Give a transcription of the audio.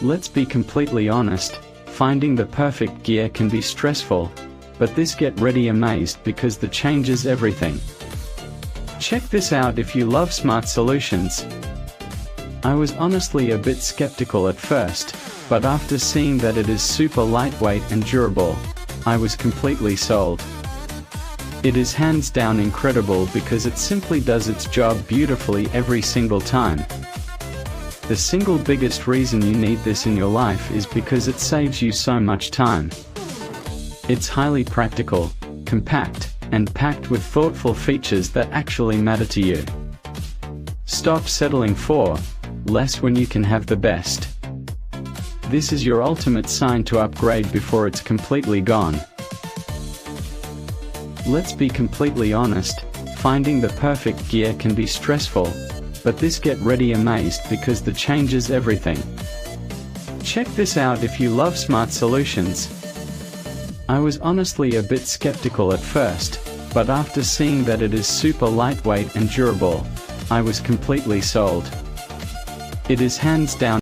Let's be completely honest, finding the perfect gear can be stressful, but this get ready amazed because the changes everything. Check this out if you love smart solutions. I was honestly a bit skeptical at first, but after seeing that it is super lightweight and durable, I was completely sold. It is hands down incredible because it simply does its job beautifully every single time. The single biggest reason you need this in your life is because it saves you so much time. It's highly practical, compact, and packed with thoughtful features that actually matter to you. Stop settling for less when you can have the best. This is your ultimate sign to upgrade before it's completely gone. Let's be completely honest, finding the perfect gear can be stressful, but this get ready amazed because the changes everything. Check this out if you love smart solutions. I was honestly a bit skeptical at first, but after seeing that it is super lightweight and durable, I was completely sold. It is hands down